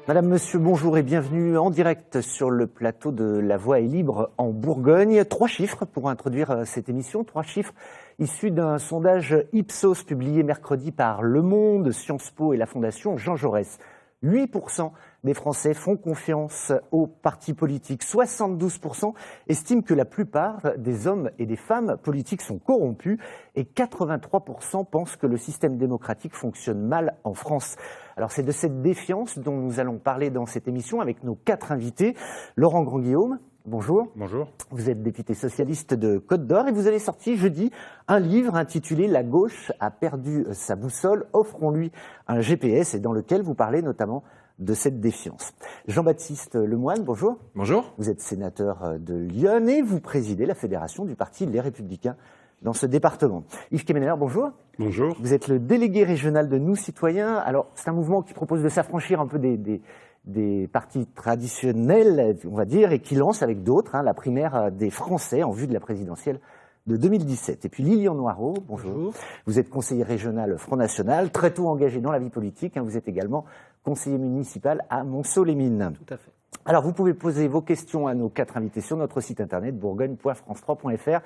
Madame, Monsieur, bonjour et bienvenue en direct sur le plateau de La Voix est libre en Bourgogne. 3 chiffres pour introduire cette émission, 3 chiffres issus d'un sondage Ipsos publié mercredi par Le Monde, Sciences Po et la Fondation Jean Jaurès. 8% des Français font confiance aux partis politiques. 72% estiment que la plupart des hommes et des femmes politiques sont corrompus et 83% pensent que le système démocratique fonctionne mal en France. Alors c'est de cette défiance dont nous allons parler dans cette émission avec nos 4 invités. Laurent Grandguillaume, bonjour. Bonjour. Vous êtes député socialiste de Côte d'Or et vous avez sorti jeudi un livre intitulé « La gauche a perdu sa boussole, offrons-lui un GPS » et dans lequel vous parlez notamment de cette défiance. Jean-Baptiste Lemoyne, bonjour. Bonjour. Vous êtes sénateur de Lyon et vous présidez la fédération du parti Les Républicains dans ce département. Yves Kemener, bonjour. Bonjour. Vous êtes le délégué régional de Nous Citoyens. Alors, c'est un mouvement qui propose de s'affranchir un peu des partis traditionnels, on va dire, et qui lance avec d'autres la primaire des Français en vue de la présidentielle de 2017. Et puis Lilian Noireau, bonjour. Vous êtes conseiller régional Front National, très tôt engagé dans la vie politique. Vous êtes également conseiller municipal à Monceau-les-Mines. Tout à fait. Alors, vous pouvez poser vos questions à nos 4 invités sur notre site internet bourgogne.france3.fr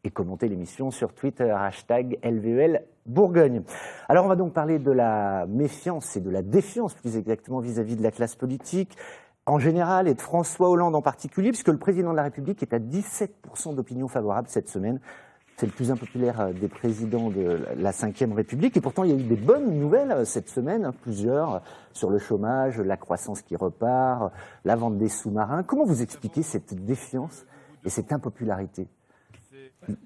et commenter l'émission sur Twitter, #LVEL Bourgogne. Alors, on va donc parler de la méfiance et de la défiance, plus exactement, vis-à-vis de la classe politique en général et de François Hollande en particulier, puisque le président de la République est à 17% d'opinion favorable cette semaine. C'est le plus impopulaire des présidents de la Ve République. Et pourtant, il y a eu des bonnes nouvelles cette semaine, plusieurs, sur le chômage, la croissance qui repart, la vente des sous-marins. Comment vous expliquez cette défiance et cette impopularité ?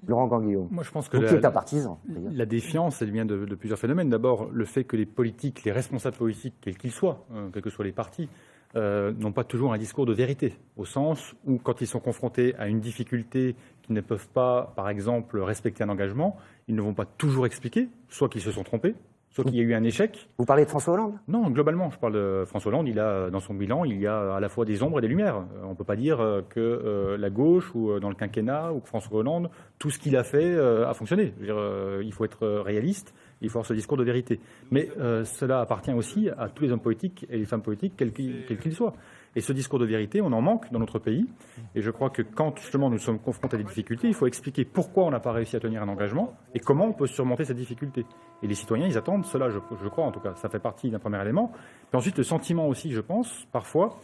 Laurent Grandguillaume, moi je pense que qui est un partisan. La défiance, elle vient de plusieurs phénomènes. D'abord, le fait que les politiques, les responsables politiques, quels qu'ils soient, quels que soient les partis, n'ont pas toujours un discours de vérité, au sens où quand ils sont confrontés à une difficulté qu'ils ne peuvent pas, par exemple, respecter un engagement, ils ne vont pas toujours expliquer, soit qu'ils se sont trompés, soit qu'il y a eu un échec. Vous parlez de François Hollande ? Non, globalement, je parle de François Hollande. Il a, dans son bilan, il y a à la fois des ombres et des lumières. On ne peut pas dire que la gauche ou dans le quinquennat ou que François Hollande, tout ce qu'il a fait a fonctionné. Je veux dire, il faut être réaliste, il faut avoir ce discours de vérité. Mais cela appartient aussi à tous les hommes politiques et les femmes politiques, quels qu'ils soient. Et ce discours de vérité, on en manque dans notre pays. Et je crois que quand justement nous sommes confrontés à des difficultés, il faut expliquer pourquoi on n'a pas réussi à tenir un engagement et comment on peut surmonter cette difficulté. Et les citoyens, ils attendent cela, je crois en tout cas. Ça fait partie d'un premier élément. Puis ensuite, le sentiment aussi, je pense, parfois,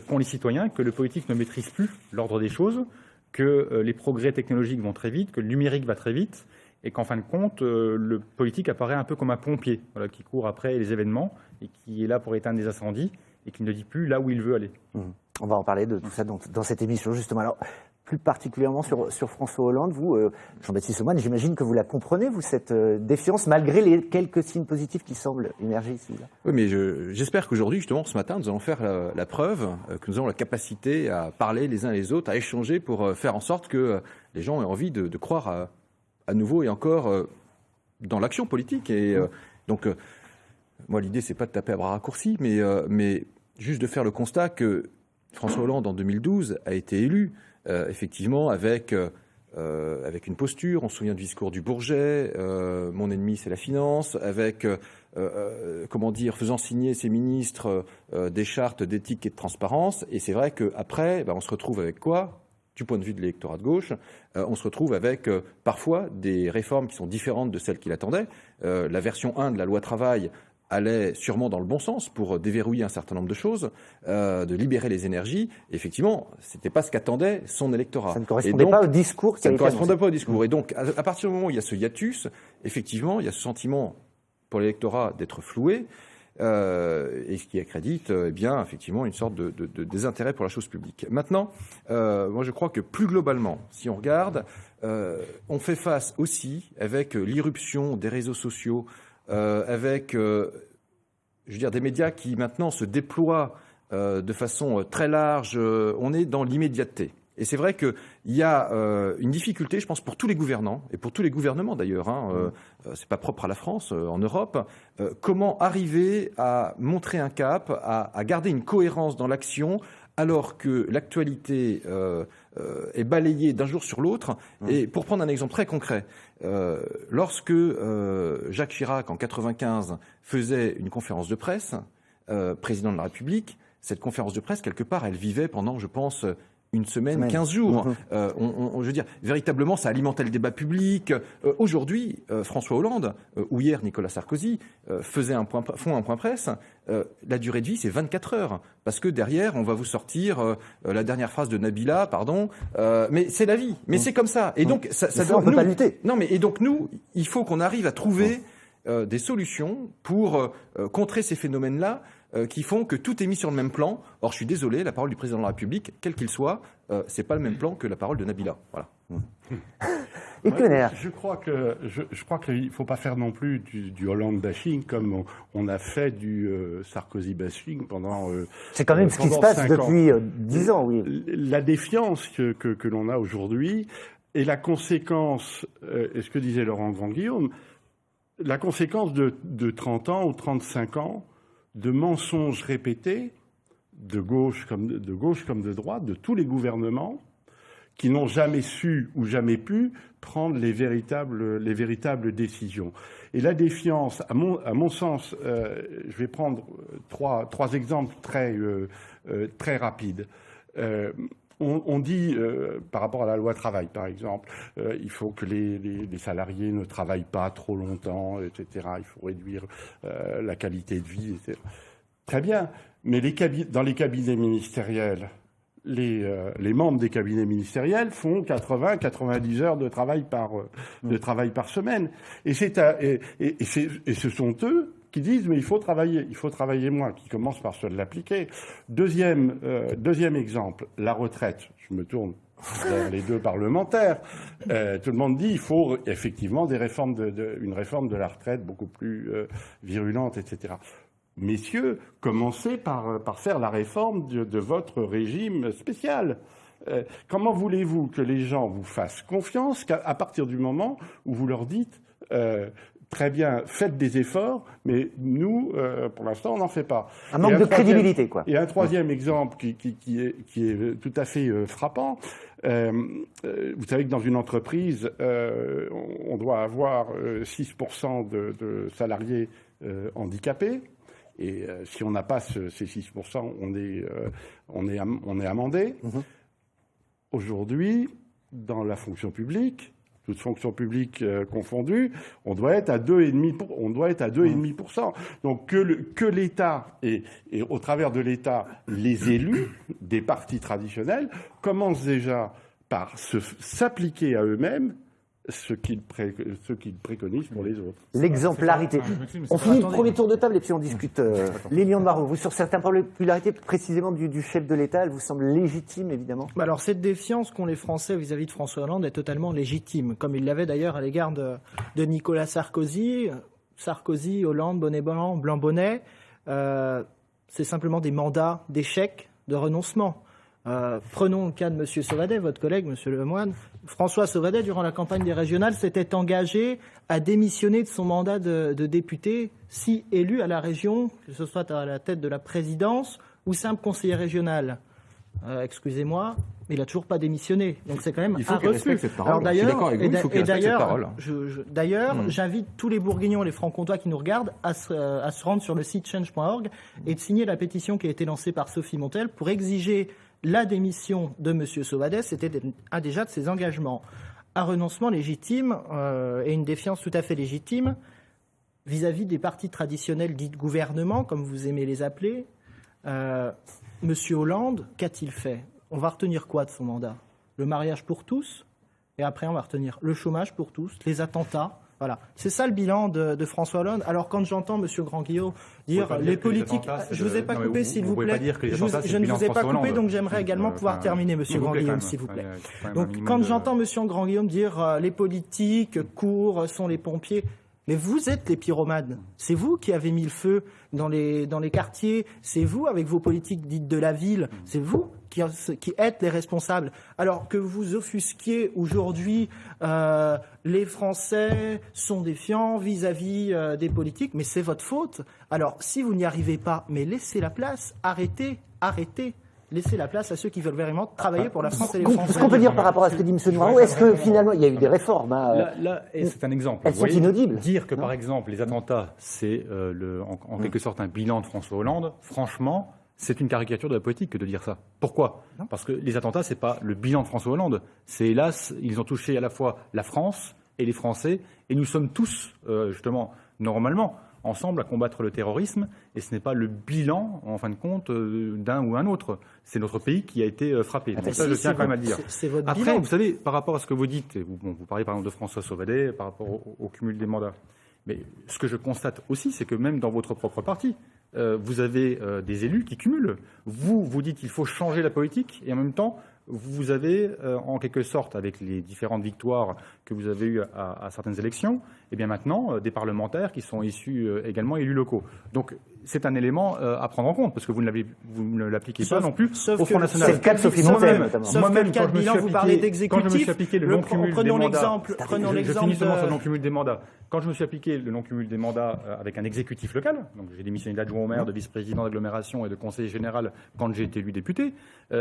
qu'ont les citoyens, que le politique ne maîtrise plus l'ordre des choses, que les progrès technologiques vont très vite, que le numérique va très vite, et qu'en fin de compte, le politique apparaît un peu comme un pompier, voilà, qui court après les événements et qui est là pour éteindre des incendies, et qui ne dit plus là où il veut aller. On va en parler de tout ça dans cette émission, justement. Alors, plus particulièrement sur François Hollande, vous, Jean-Baptiste Lemoyne, j'imagine que vous la comprenez, vous, cette défiance, malgré les quelques signes positifs qui semblent émerger ici. Là. Oui, mais j'espère qu'aujourd'hui, justement, ce matin, nous allons faire la preuve que nous avons la capacité à parler les uns les autres, à échanger pour faire en sorte que les gens aient envie de croire à nouveau et encore dans l'action politique. Et donc, moi, l'idée, c'est pas de taper à bras raccourcis, mais juste de faire le constat que François Hollande, en 2012, a été élu, effectivement, avec une posture. On se souvient du discours du Bourget, mon ennemi, c'est la finance, avec, faisant signer ses ministres des chartes d'éthique et de transparence. Et c'est vrai qu'après, on se retrouve avec quoi ? Du point de vue de l'électorat de gauche, on se retrouve avec parfois des réformes qui sont différentes de celles qu'il attendait. La version 1 de la loi travail allait sûrement dans le bon sens pour déverrouiller un certain nombre de choses, de libérer les énergies. Et effectivement, c'était pas ce qu'attendait son électorat. Ça ne correspondait pas au discours. Ça ne correspondait pas au discours. Et donc, à partir du moment où il y a ce hiatus, effectivement, il y a ce sentiment pour l'électorat d'être floué, et ce qui accrédite, effectivement, une sorte de désintérêt pour la chose publique. Maintenant, moi, je crois que plus globalement, si on regarde, on fait face aussi avec l'irruption des réseaux sociaux, avec, des médias qui maintenant se déploient de façon très large. On est dans l'immédiateté. Et c'est vrai qu'il y a une difficulté, je pense, pour tous les gouvernants, et pour tous les gouvernements d'ailleurs, c'est pas propre à la France, en Europe, comment arriver à montrer un cap, à garder une cohérence dans l'action, alors que l'actualité est balayée d'un jour sur l'autre. Et pour prendre un exemple très concret, lorsque Jacques Chirac, en 1995, faisait une conférence de presse, président de la République, cette conférence de presse, quelque part, elle vivait pendant, je pense, une semaine, 15 jours. Je veux dire, véritablement, ça alimentait le débat public. Aujourd'hui, François Hollande, ou hier Nicolas Sarkozy, font un point presse. La durée de vie, c'est 24 heures. Parce que derrière, on va vous sortir la dernière phrase de Nabila, pardon. Mais c'est la vie. Mais c'est comme ça. Et donc, ça on peut pas lutter. Non, mais et donc nous, il faut qu'on arrive à trouver des solutions pour contrer ces phénomènes-là. Qui font que tout est mis sur le même plan. Or, je suis désolé, la parole du président de la République, quel qu'il soit, c'est pas le même plan que la parole de Nabila. Voilà. Et Klenner. Je crois qu'il ne faut pas faire non plus du Hollande bashing comme on a fait du Sarkozy bashing pendant. C'est quand même ce qui se passe depuis 10 ans, oui. La défiance que l'on a aujourd'hui est la conséquence, et ce que disait Laurent Grandguillaume, la conséquence de 30 ans ou 35 ans de mensonges répétés, de gauche comme de droite, de tous les gouvernements, qui n'ont jamais su ou jamais pu prendre les véritables décisions. Et la défiance, à mon sens, je vais prendre trois exemples très rapides. On dit, par rapport à la loi travail, par exemple, il faut que les salariés ne travaillent pas trop longtemps, etc. Il faut réduire la qualité de vie, etc. Très bien, mais dans les cabinets ministériels, les membres des cabinets ministériels font 80-90 heures de travail par semaine. Et ce sont eux qui disent mais il faut travailler moins, qui commencent par se l'appliquer. Deuxième exemple, la retraite. Je me tourne vers les deux parlementaires. Tout le monde dit il faut effectivement une réforme de la retraite beaucoup plus virulente, etc. Messieurs, commencez par faire la réforme de votre régime spécial. Comment voulez-vous que les gens vous fassent confiance à partir du moment où vous leur dites très bien, faites des efforts, mais nous, pour l'instant, on n'en fait pas. Un manque de crédibilité, quoi. Et un troisième exemple qui est tout à fait frappant. Vous savez que dans une entreprise, on doit avoir 6% de salariés handicapés. Et si on n'a pas ces 6%, on est amendé. Aujourd'hui, dans la fonction publique, toute fonction publique confondue, on doit être à 2,5%. Donc que l'État et au travers de l'État, les élus des partis traditionnels commencent déjà par s'appliquer à eux-mêmes ce qu'ils préconisent pour les autres. L'exemplarité. On finit le premier tour de table et puis on discute. Lilian de Marot, vous, sur certaines popularités précisément du chef de l'État, elle vous semble légitime, évidemment? Alors, cette défiance qu'ont les Français vis-à-vis de François Hollande est totalement légitime, comme il l'avait d'ailleurs à l'égard de Nicolas Sarkozy. Sarkozy, Hollande, bonnet blanc, blanc bonnet, c'est simplement des mandats d'échec, de renoncement. Prenons le cas de M. Sauvadet, votre collègue, M. Lemoine. François Sauvadet, durant la campagne des régionales, s'était engagé à démissionner de son mandat de député si élu à la région, que ce soit à la tête de la présidence ou simple conseiller régional. Excusez-moi, mais il n'a toujours pas démissionné. Donc c'est quand même un refus. Alors d'ailleurs, j'invite tous les Bourguignons et les Franc-Comtois qui nous regardent à se rendre sur le site change.org et de signer la pétition qui a été lancée par Sophie Montel pour exiger la démission de M. Sauvadet. C'était déjà de ses engagements. Un renoncement légitime et une défiance tout à fait légitime vis-à-vis des partis traditionnels dits de gouvernement, comme vous aimez les appeler. M. Hollande, qu'a-t-il fait? On va retenir quoi de son mandat? Le mariage pour tous, et après on va retenir le chômage pour tous, les attentats. Voilà, c'est ça le bilan de François Hollande. Alors quand j'entends M. Grandguillaume dire les politiques, je ne vous ai pas coupé s'il vous plaît, je ne vous ai pas coupé, donc j'aimerais également pouvoir terminer, M. Grandguillaume, s'il vous plaît. Donc quand j'entends M. Grandguillaume dire les politiques courent, sont les pompiers, mais vous êtes les pyromanes. C'est vous qui avez mis le feu dans les quartiers. C'est vous, avec vos politiques dites de la ville, c'est vous qui êtes les responsables. Alors que vous offusquiez aujourd'hui les Français sont défiants vis-à-vis des politiques, mais c'est votre faute. Alors si vous n'y arrivez pas, mais laissez la place, arrêtez. laisser la place à ceux qui veulent vraiment travailler pour la France et les Français. Ce qu'on peut dire par rapport à ce que dit M. Noireau, est-ce que finalement il y a eu des réformes Là, c'est un exemple. Elles Vous sont voyez, inaudibles. Dire que, par exemple, les attentats, c'est en quelque sorte un bilan de François Hollande, franchement, c'est une caricature de la politique que de dire ça. Pourquoi ? Parce que les attentats, c'est pas le bilan de François Hollande. C'est, hélas, ils ont touché à la fois la France et les Français, et nous sommes tous, justement, normalement, ensemble à combattre le terrorisme, et ce n'est pas le bilan, en fin de compte, d'un ou un autre. C'est notre pays qui a été frappé. Donc ça, je tiens quand même à le dire. C'est votre Après, bilan. vous savez, par rapport à ce que vous dites, et vous parlez par exemple de François Sauvadet, par rapport au cumul des mandats, mais ce que je constate aussi, c'est que même dans votre propre parti, vous avez des élus qui cumulent. Vous dites qu'il faut changer la politique, et en même temps, vous avez, en quelque sorte, avec les différentes victoires que vous avez eues à certaines élections, et bien maintenant, des parlementaires qui sont issus également élus locaux. Donc, c'est un élément à prendre en compte, parce que vous ne l'appliquez pas non plus au Front National. C'est le cas de Sophie Montel, notamment. Sauf que le cas de bilan, vous parlez d'exécutif. Quand je me suis appliqué le non-cumul des mandats... Prenons Je l'exemple finis seulement sur le non-cumul des mandats. Quand je me suis appliqué le non-cumul des mandats avec un exécutif local, donc j'ai démissionné d'adjoint au maire, de vice-président d'agglomération et de conseiller général quand j'ai été élu député,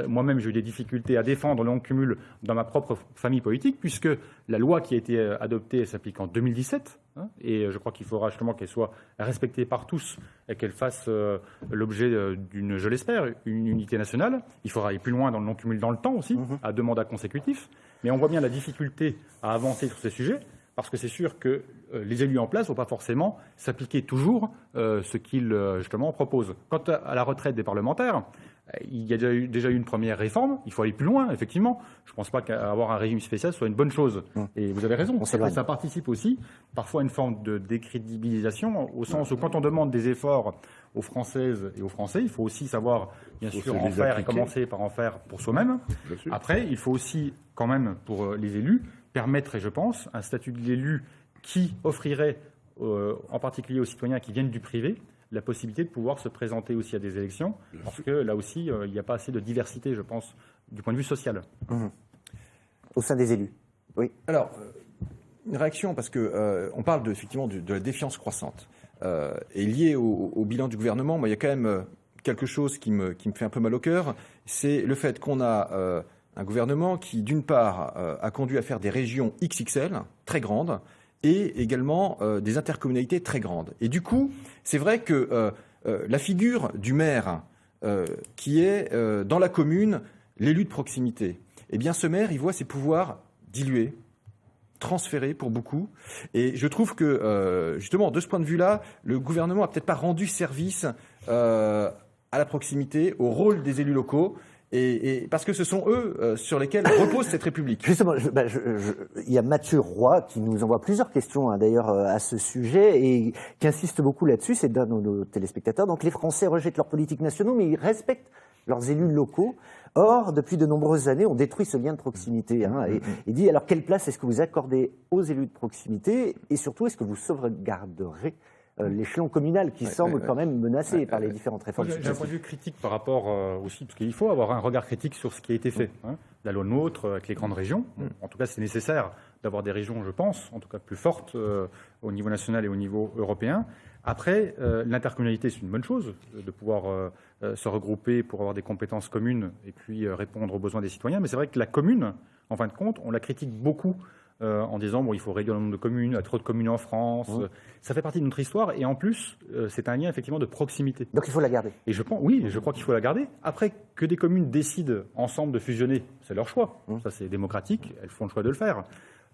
moi-même j'ai eu des difficultés à défendre le non-cumul dans ma propre famille politique, puisque la loi qui a été adoptée s'applique en 2017, et je crois qu'il faudra justement qu'elle soit respectée par tous et qu'elle fasse l'objet d'une, je l'espère, une unité nationale. Il faudra aller plus loin dans le non-cumul dans le temps aussi, à 2 mandats consécutifs. Mais on voit bien la difficulté à avancer sur ces sujets, parce que c'est sûr que les élus en place ne vont pas forcément s'appliquer toujours ce qu'ils justement proposent. Quant à la retraite des parlementaires, il y a déjà eu une première réforme. Il faut aller plus loin, effectivement. Je ne pense pas qu'avoir un régime spécial soit une bonne chose. Et vous avez raison. Ça participe aussi parfois à une forme de décrédibilisation, au sens où quand on demande des efforts aux Françaises et aux Français, il faut aussi savoir, bien sûr, en faire et commencer par en faire pour soi-même. Après, il faut aussi, quand même, pour les élus, permettre, et je pense, un statut de l'élu qui offrirait, en particulier aux citoyens qui viennent du privé, la possibilité de pouvoir se présenter aussi à des élections, parce que là aussi, il n'y a pas assez de diversité, je pense, du point de vue social. Au sein des élus. Oui. Alors, une réaction, parce que on parle effectivement de la défiance croissante. Et lié au bilan du gouvernement, moi, il y a quand même quelque chose qui me fait un peu mal au cœur, c'est le fait qu'on a un gouvernement qui, d'une part, a conduit à faire des régions XXL, très grandes, et également des intercommunalités très grandes. Et du coup, c'est vrai que la figure du maire, qui est dans la commune l'élu de proximité, eh bien ce maire, il voit ses pouvoirs dilués, transférés pour beaucoup. Et je trouve que, justement, de ce point de vue-là, le gouvernement n'a peut-être pas rendu service à la proximité, au rôle des élus locaux, et parce que ce sont eux sur lesquels repose cette République. Justement, il y a Mathieu Roy qui nous envoie plusieurs questions d'ailleurs à ce sujet et qui insiste beaucoup là-dessus, c'est d'un de nos téléspectateurs. Donc les Français rejettent leurs politiques nationaux, mais ils respectent leurs élus locaux. Or, depuis de nombreuses années, on détruit ce lien de proximité. Et il dit, alors quelle place est-ce que vous accordez aux élus de proximité et surtout, est-ce que vous sauvegarderez l'échelon communal qui semble quand même menacé par les différentes réformes. J'ai un point de vue critique par rapport aussi, parce qu'il faut avoir un regard critique sur ce qui a été fait. La loi NOTRe avec les grandes régions, en tout cas c'est nécessaire d'avoir des régions, je pense, en tout cas plus fortes au niveau national et au niveau européen. Après, l'intercommunalité, c'est une bonne chose, de pouvoir se regrouper pour avoir des compétences communes et puis répondre aux besoins des citoyens. Mais c'est vrai que la commune, en fin de compte, on la critique beaucoup en disant il faut réduire le nombre de communes, il y a trop de communes en France. Ça fait partie de notre histoire et en plus, c'est un lien effectivement de proximité. Donc il faut la garder. Et je crois qu'il faut la garder. Après, que des communes décident ensemble de fusionner, c'est leur choix. Ça, c'est démocratique, elles font le choix de le faire.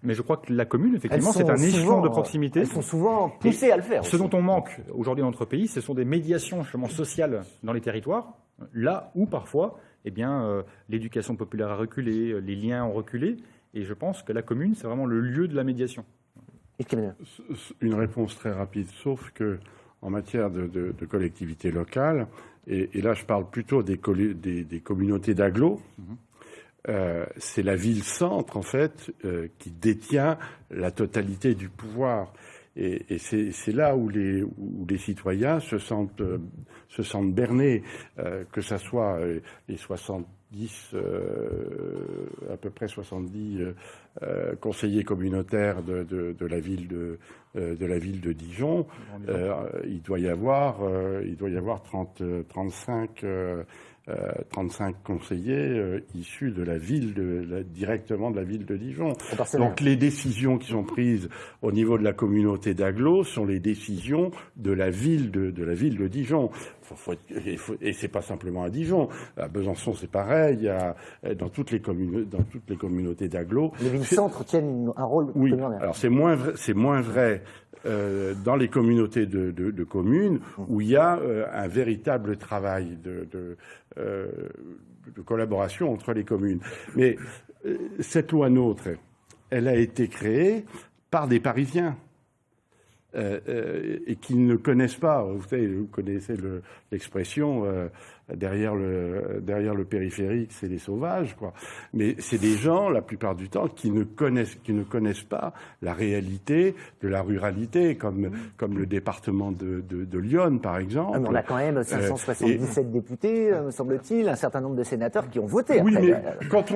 Mais je crois que la commune, effectivement, c'est un échelon de proximité. Elles sont souvent poussées à le faire. Ce dont on manque aujourd'hui dans notre pays, ce sont des médiations justement sociales dans les territoires, là où parfois, l'éducation populaire a reculé, les liens ont reculé. Et je pense que la commune, c'est vraiment le lieu de la médiation. Une réponse très rapide, sauf que en matière de collectivités locales, et là je parle plutôt des communautés d'agglos, c'est la ville-centre en fait qui détient la totalité du pouvoir. Et c'est là où les citoyens se sentent bernés, que ça soit les à peu près 70 conseillers communautaires de la ville de Dijon. Il doit y avoir 35 35 conseillers issus de la ville, directement de la ville de Dijon. Proportionnel. Donc les décisions qui sont prises au niveau de la communauté d'agglo sont les décisions de la ville de Dijon. Et c'est pas simplement à Dijon. À Besançon, c'est pareil. Dans toutes les communautés d'agglo. Les villes-centres tiennent un rôle primordial. Alors c'est moins vrai dans les communautés de communes où il y a un véritable travail de collaboration entre les communes. Mais cette loi NOTRe, elle a été créée par des Parisiens. Et qui ne connaissent pas, vous connaissez l'expression derrière le périphérique, c'est les sauvages, quoi. Mais c'est des gens, la plupart du temps, qui ne connaissent pas la réalité de la ruralité, comme le département de Lyon, par exemple. Ah, mais on a quand même 577 députés, me semble-t-il, un certain nombre de sénateurs qui ont voté. Oui, après. mais quand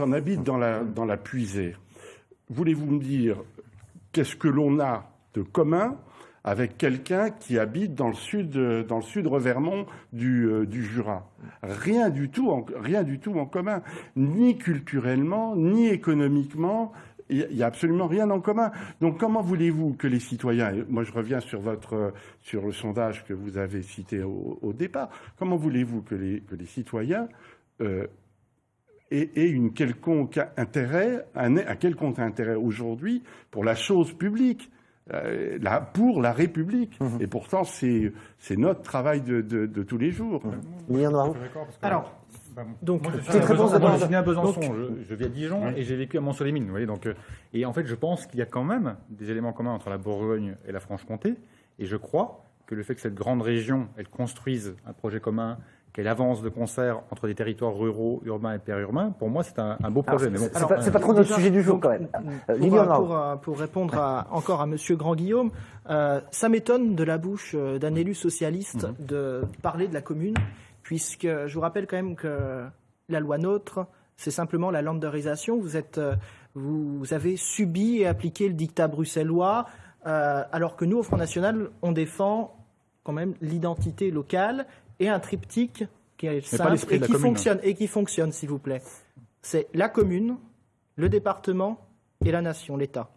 on habite dans la puisée, voulez-vous me dire qu'est-ce que l'on a de commun avec quelqu'un qui habite dans le sud Revermont du Jura? Rien du tout en commun, ni culturellement, ni économiquement. Il n'y a absolument rien en commun. Donc comment voulez-vous que les citoyens, et moi je reviens sur le sondage que vous avez cité au départ, comment voulez-vous que les citoyens et un quelconque intérêt aujourd'hui pour la chose publique, pour la République. Et pourtant, c'est notre travail de tous les jours. Alors, donc, moi, je suis né à Besançon, je vis à Dijon et j'ai vécu à Mont-sur-les-Mines. Vous voyez, donc, et en fait, je pense qu'il y a quand même des éléments communs entre la Bourgogne et la Franche-Comté. Et je crois que le fait que cette grande région, elle construise un projet commun, qu'elle avance de concert entre des territoires ruraux, urbains et périurbains, pour moi, c'est un beau projet. C'est pas trop notre sujet du jour, quand même. Pour répondre encore à Monsieur Grand-Guillaume, ça m'étonne de la bouche d'un élu socialiste de parler de la commune, puisque je vous rappelle quand même que la loi NOTRe, c'est simplement la landerisation. Vous avez subi et appliqué le dictat bruxellois, alors que nous, au Front National, on défend quand même l'identité locale et un triptyque qui est simple et qui fonctionne, s'il vous plaît. C'est la commune, le département et la nation, l'État.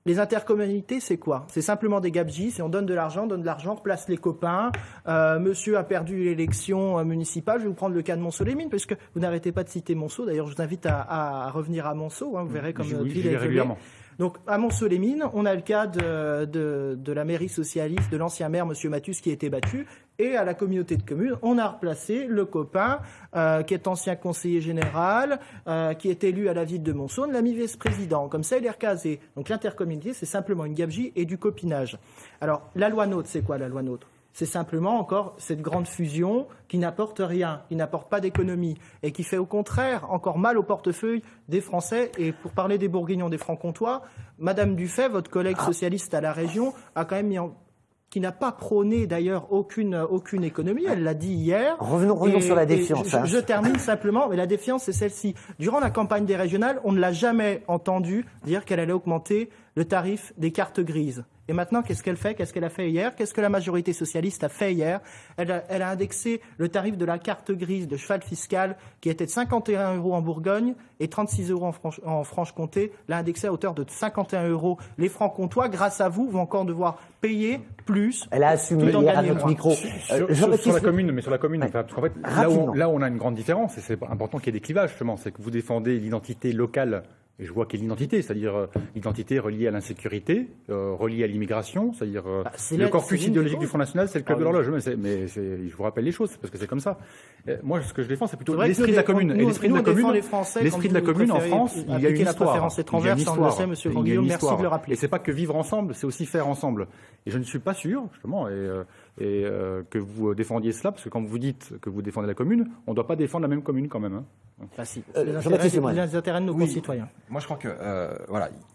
Les intercommunalités, c'est quoi? C'est simplement des gabegies, c'est on donne de l'argent, on place les copains. Monsieur a perdu l'élection municipale, je vais vous prendre le cas de Monceau-les-Mines, parce que vous n'arrêtez pas de citer Monceau. D'ailleurs, je vous invite à revenir à Monceau, vous verrez comme notre ville est régulièrement. Donc, à Monceau-les-Mines, on a le cas de la mairie socialiste, de l'ancien maire, M. Mathus, qui a été battu. Et à la communauté de communes, on a replacé le copain, qui est ancien conseiller général, qui est élu à la ville de Monceau, on l'a mis vice-président. Comme ça, il est recasé. Donc, l'intercommunalité, c'est simplement une gabegie et du copinage. Alors, la loi NOTRe, c'est quoi la loi NOTRe? C'est simplement encore cette grande fusion qui n'apporte rien, qui n'apporte pas d'économie et qui fait au contraire encore mal au portefeuille des Français. Et pour parler des Bourguignons, des Francs-Comtois, Madame Dufay, votre collègue socialiste à la région, a quand même mis qui n'a pas prôné d'ailleurs aucune économie, elle l'a dit hier. Revenons sur la défiance. Je termine simplement, mais la défiance, c'est celle-ci. Durant la campagne des régionales, on ne l'a jamais entendu dire qu'elle allait augmenter le tarif des cartes grises. Et maintenant, qu'est-ce qu'elle fait? Qu'est-ce qu'elle a fait hier? Qu'est-ce que la majorité socialiste a fait hier? Elle a indexé le tarif de la carte grise de cheval fiscal qui était de 51 € en Bourgogne et 36 € en Franche-Comté, l'a indexé à hauteur de 51 €. Les Francs-Comtois, grâce à vous, vont encore devoir payer plus. Elle a assumé hier à notre micro. Sur la commune, parce qu'en fait, là où on a une grande différence, et c'est important qu'il y ait des clivages, justement, c'est que vous défendez l'identité locale. Et je vois quelle identité, c'est-à-dire l'identité reliée à l'insécurité, reliée à l'immigration, c'est-à-dire le corpus idéologique du Front National, c'est le club de l'horloge. Mais je vous rappelle les choses, parce que c'est comme ça. Moi, ce que je défends, c'est plutôt l'esprit de la commune. Et l'esprit de la commune en France, il y a une histoire. Il y a une histoire. Merci de le rappeler. Et c'est pas que vivre ensemble, c'est aussi faire ensemble. Et je ne suis pas sûr, justement, que vous défendiez cela, parce que quand vous dites que vous défendez la commune, on ne doit pas défendre la même commune quand même. Si. Les intérêts de nos concitoyens. Moi, je crois que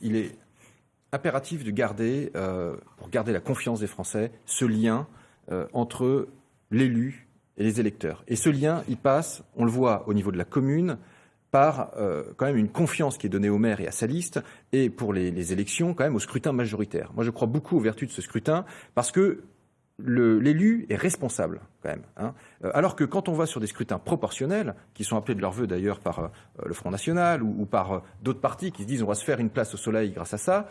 il est impératif de garder, pour garder la confiance des Français, ce lien entre l'élu et les électeurs. Et ce lien, il passe, on le voit au niveau de la commune, par quand même une confiance qui est donnée au maire et à sa liste, et pour les élections, quand même au scrutin majoritaire. Moi, je crois beaucoup aux vertus de ce scrutin, parce que l'élu est responsable quand même. Hein. Alors que quand on va sur des scrutins proportionnels, qui sont appelés de leur vœu d'ailleurs par le Front National ou par d'autres partis qui se disent on va se faire une place au soleil grâce à ça,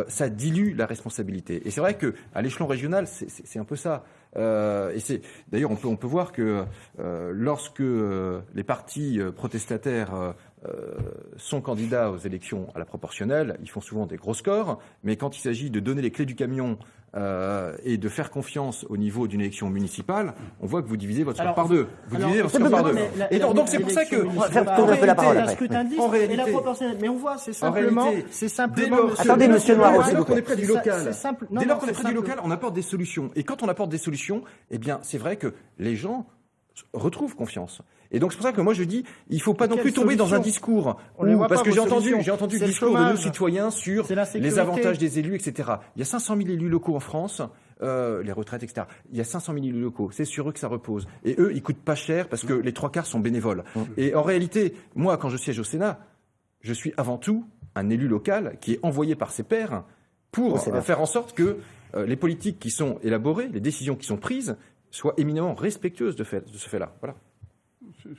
ça dilue la responsabilité. Et c'est vrai qu'à l'échelon régional, c'est un peu ça. Et d'ailleurs, on peut voir que lorsque les partis protestataires sont candidats aux élections à la proportionnelle, ils font souvent des gros scores, mais quand il s'agit de donner les clés du camion et de faire confiance au niveau d'une élection municipale, on voit que vous divisez votre score par deux. Vous divisez votre score par deux. Et donc c'est pour ça que on va faire tourner un peu la parole après. En réalité, et la proportionnelle. Mais on voit, c'est simplement. Attendez, monsieur Noireau, dès lors qu'on est près du local, dès lors qu'on est près du local, on apporte des solutions. Et quand on apporte des solutions, eh bien, c'est vrai que les gens retrouvent confiance. Et donc c'est pour ça que moi je dis, il faut pas non plus tomber dans un discours parce que j'ai entendu le discours de nos citoyens sur les avantages des élus, etc. Il y a 500 000 élus locaux en France, les retraites, etc. Il y a 500 000 élus locaux, c'est sur eux que ça repose. Et eux, ils coûtent pas cher parce que les 3/4 sont bénévoles. Et en réalité, moi, quand je siège au Sénat, je suis avant tout un élu local qui est envoyé par ses pairs pour faire en sorte que les politiques qui sont élaborées, les décisions qui sont prises, soient éminemment respectueuses de ce fait-là. Voilà.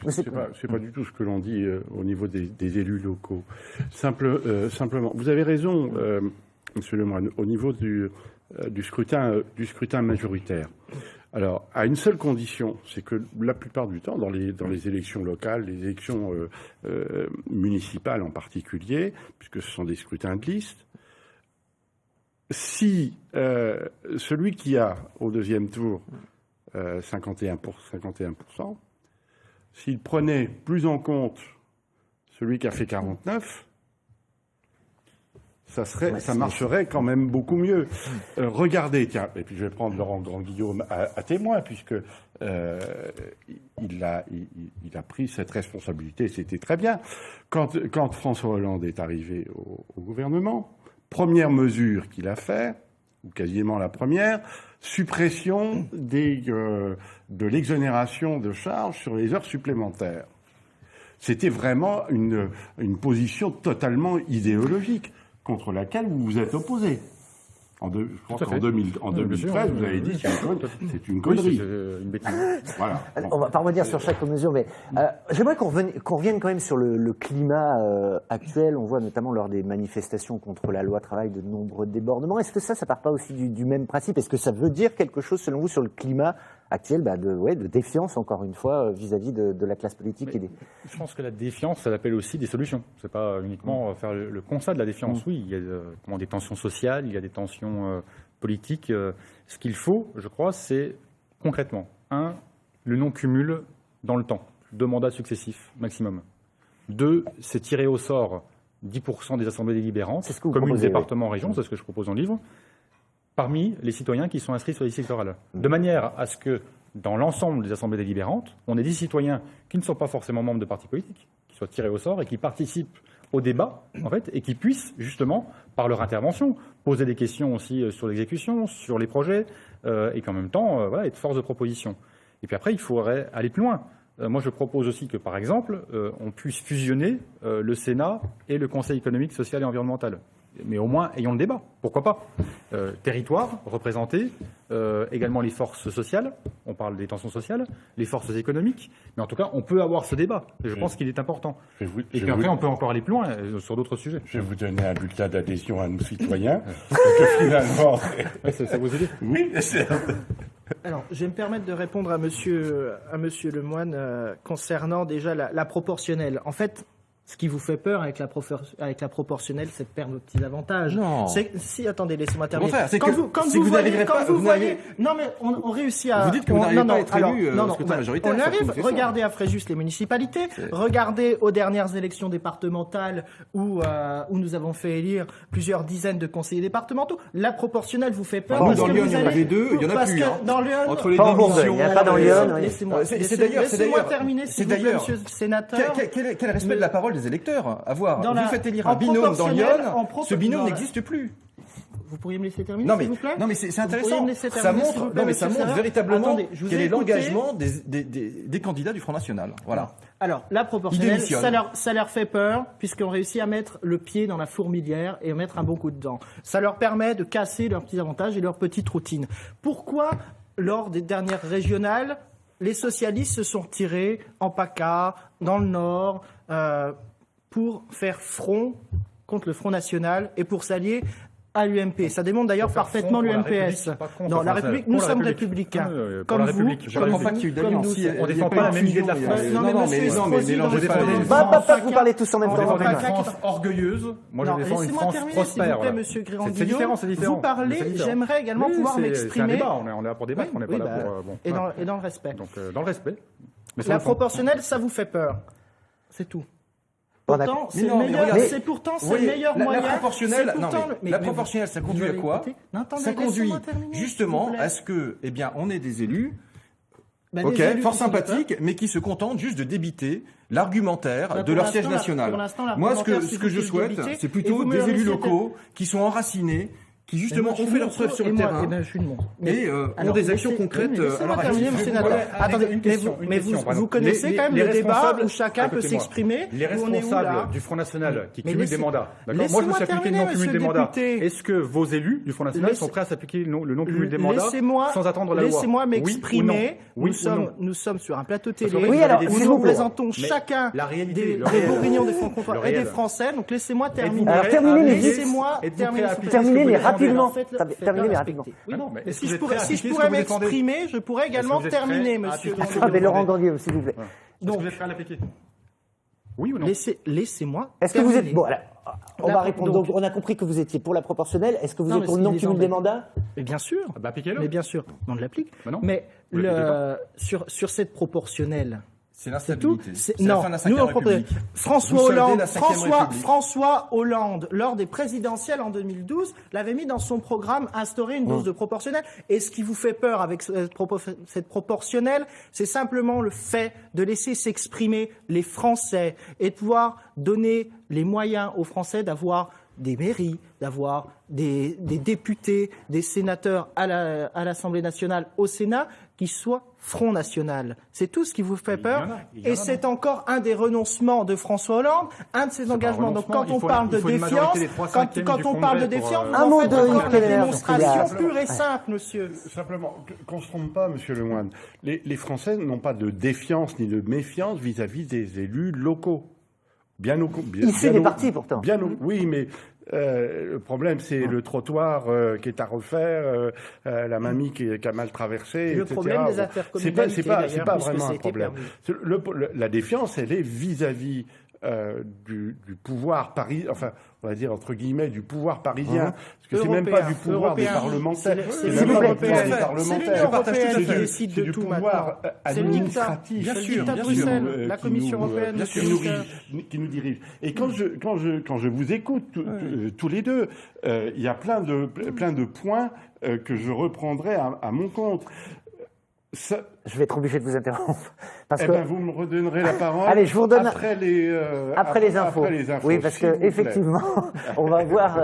C'est pas du tout ce que l'on dit au niveau des élus locaux. Simplement, vous avez raison, Monsieur Lemoine, au niveau du scrutin majoritaire. Alors, à une seule condition, c'est que la plupart du temps, dans les élections locales, les élections municipales en particulier, puisque ce sont des scrutins de liste, si celui qui a au deuxième tour 51%, s'il prenait plus en compte celui qui a fait 49, ça marcherait quand même beaucoup mieux. Regardez, tiens, et puis je vais prendre Laurent Grandguillaume à témoin, puisque il a pris cette responsabilité, c'était très bien. Quand François Hollande est arrivé au gouvernement, première mesure qu'il a fait, ou quasiment la première, suppression de l'exonération de charges sur les heures supplémentaires. C'était vraiment une position totalement idéologique contre laquelle vous vous êtes opposé. Je crois qu'en 2013, vous avez dit c'est une connerie. C'est une bêtise. Voilà. On va pas revenir sur chaque mesure, mais j'aimerais qu'on revienne quand même sur le climat actuel. On voit notamment lors des manifestations contre la loi travail de nombreux débordements. Est-ce que ça part pas aussi du même principe? Est-ce que ça veut dire quelque chose, selon vous, sur le climat actuel de défiance, encore une fois, vis-à-vis de la classe politique Je pense que la défiance, ça appelle aussi des solutions. C'est pas uniquement faire le constat de la défiance. Oui, il y a des tensions sociales, il y a des tensions politiques. Ce qu'il faut, je crois, c'est concrètement, le non-cumul dans le temps, 2 mandats successifs maximum. 2, c'est tirer au sort 10% des assemblées délibérantes, communes, départements, régions, c'est ce que je propose dans le livre, parmi les citoyens qui sont inscrits sur les listes électorales. De manière à ce que, dans l'ensemble des assemblées délibérantes, on ait des citoyens qui ne sont pas forcément membres de partis politiques, qui soient tirés au sort et qui participent au débat, en fait, et qui puissent, justement, par leur intervention, poser des questions aussi sur l'exécution, sur les projets, et qu'en même temps, être force de proposition. Et puis après, il faudrait aller plus loin. Moi, je propose aussi que, par exemple, on puisse fusionner le Sénat et le Conseil économique, social et environnemental. Mais au moins, ayons le débat. Pourquoi pas? Territoire représenté, également les forces sociales, on parle des tensions sociales, les forces économiques, mais en tout cas, on peut avoir ce débat. Et je pense qu'il est important. Et puis après, on peut encore aller plus loin sur d'autres sujets. Je vais vous donner un bulletin d'adhésion à nos citoyens, que finalement... ça vous aide? Oui, c'est... Alors, je vais me permettre de répondre à Monsieur Lemoine concernant déjà la proportionnelle. En fait, ce qui vous fait peur avec la proportionnelle, c'est de perdre vos petits avantages. Non. Si, attendez, laissez-moi terminer. Quand vous n'arriverez pas, non, mais on réussit à. Vous dites que vous n'arrivez pas à être élu au scrutin majoritaire. On arrive. Regardez à Fréjus les municipalités. Regardez aux dernières élections départementales où nous avons fait élire plusieurs dizaines de conseillers départementaux. La proportionnelle vous fait peur. Nous, dans Lyon, il y en avait 2. Il y en a plus. Dans Lyon, entre les démissions. Il n'y a pas dans Lyon. Laissez-moi terminer, s'il vous plaît, Monsieur le Sénateur. Quel respect de la parole des électeurs à voir. Vous faites élire un binôme dans Lyon, ce binôme n'existe plus. Vous pourriez me laisser terminer, s'il vous plaît? Non, mais c'est intéressant. Ça montre véritablement quel est l'engagement des candidats du Front National. Voilà. Alors, la proportionnelle, ça leur fait peur, puisqu'on réussit à mettre le pied dans la fourmilière et à mettre un bon coup dedans. Ça leur permet de casser leurs petits avantages et leurs petites routines. Pourquoi lors des dernières régionales, les socialistes se sont retirés en PACA, dans le Nord, pour faire front contre le Front National et pour s'allier à l'UMP. Ça démontre d'ailleurs parfaitement l'UMPS. Non, la République, nous sommes républicains. Comme vous, Je ne comprends pas qu'il y ait eu d'alliance. On ne défend pas la même idée de la France. Non, mais monsieur Estrosi, dans le Vous parlez tous en même On temps. défend une France orgueilleuse. Moi, je défends une France s'il vous prospère. plaît, monsieur Grandillon. C'est différent, c'est différent. Vous parlez, j'aimerais également pouvoir C'est un m'exprimer. débat, on est là pour débattre, on n'est pas là pour... bon, Et voilà. dans le respect. Donc, dans le respect. Mais ça La nous prend- proportionnelle, ça vous fait peur. C'est tout. Bon, Pourtant, d'accord. c'est Mais le non, mais meilleur, regardez, c'est pourtant vous c'est le voyez, meilleur la moyen. proportionnelle, c'est pourtant non, mais la proportionnelle, ça conduit à quoi Non, attendez, Ça conduit laissez-moi terminer, s'il justement vous plaît. à ce que, eh bien, on ait des élus, Ben, ok, les élus fort qui sont sympathiques, mais qui se contentent juste de débiter l'argumentaire Bah, de pour leur l'instant, siège pour national. l'instant, Moi, ce l'argumentaire, que c'est je vous qui souhaite, débitez, c'est et plutôt vous me des le élus laissez locaux qui sont enracinés, qui justement ont fait leurs preuves sur le terrain. Je suis le monde. Et ont des actions concrètes à leur terminer, agir. monsieur Voilà. Nadal. Attendez, Une question, mais vous pardon. connaissez quand même Les le débat responsables- où chacun peut écoutez-moi, s'exprimer. Les Où on est où, là responsables du Front National qui Mais cumulent laissez- des mandats, d'accord. Moi, je me laissez-moi suis appliqué le terminer, non-cumul des monsieur le mandats. député. Est-ce que vos élus du Front National Laissez- sont prêts à s'appliquer le non-cumul des mandats Laissez-moi- sans attendre la loi? Laissez-moi Oui ou non? m'exprimer. Oui ou non? Nous sommes sur un plateau Parce télé. qu'en fait, Oui, vous avez alors, des où s'il nous vous plaît. représentons Mais chacun la réalité, des le réel. bourguignons, des francs-comtois Le et des réel. Français. Donc laissez-moi Êtes-vous terminer. Alors, prêt à terminez les appliquer- Laissez-moi êtes-vous terminer. prêt à appliquer Terminez, ce que mais vous défendez? rapidement. Faites-le- Terminez, faites-le mais respecter. rapidement. Oui, non, mais mais est-ce si que je vous êtes prêt à pourrais appliquer ce que vous défendez? m'exprimer, je pourrais également Est-ce que vous êtes prêt terminer, à monsieur. appliquer ce que Grandillon. vous Attendez, Laurent défendez? Gandier, s'il vous plaît. Est-ce que Donc, vous êtes prêt à l'appliquer? Oui ou non? laissez-moi. Est-ce que vous êtes... terminer. Bon, alors, on Là, va répondre. donc- Donc, on a compris que vous étiez pour la proportionnelle. Est-ce que vous Non, êtes mais pour le s'il est non-cumul embêté. des mandats? Mais bien sûr. Ah bah, appliquez-le. Mais bien sûr, on l'applique. Bah non. Mais Vous l'appliquez sur cette proportionnelle, C'est tout. l'instabilité. C'est la Non, fin de la nous, Cinquième on propose. République. François Vous soldez Hollande, la Cinquième République. François Hollande, lors des présidentielles en 2012, l'avait mis dans son programme instaurer une dose de proportionnelle. Et ce qui vous fait peur avec cette proportionnelle, c'est simplement le fait de laisser s'exprimer les Français et de pouvoir donner les moyens aux Français d'avoir des mairies, d'avoir des députés, des sénateurs à l'Assemblée nationale, au Sénat, qui soient Front National. C'est tout ce qui vous fait peur. il y en a, Et c'est encore un des renoncements de François Hollande, un de ses engagements. Donc quand on parle de il faut une défiance, majorité des 3/5 quand du on parle de Congrès pour, défiance, Un vous mot en faites de encore Yves une Keller, démonstration parce qu'il y a- pure et simple, monsieur. Simplement, qu'on ne se trompe pas, monsieur Lemoine. Les Français n'ont pas de défiance ni de méfiance vis-à-vis des élus locaux. Issus des partis, pourtant. Oui, mais le problème, c'est le trottoir qui est à refaire, la mamie qui a mal traversé, Le etc. problème des intercommunalités, C'est d'ailleurs, pas puisque vraiment un c'était problème. La défiance, elle est vis-à-vis du pouvoir enfin, on va dire entre guillemets du pouvoir parisien, parce que c'est même pas du pouvoir des parlementaires, C'est même l'Union pas du pouvoir des européenne. C'est parlementaires. l'Union partage tout à européenne fait. qui décide C'est de du tout pouvoir maintenant. administratif, C'est le sûr, dictat de bien Bruxelles, sûr, la qui Commission nous, européenne, bien monsieur sûr, Juncker. qui nous dirige. Et quand je vous écoute tous les deux, il y a plein de points que je reprendrai à mon compte. Ça, Je vais être obligé de vous interrompre. Parce que... vous me redonnerez la parole. Allez, je vous redonne après les après les infos. Après les infos, Oui, parce s'il vous que plaît. effectivement, on va voir.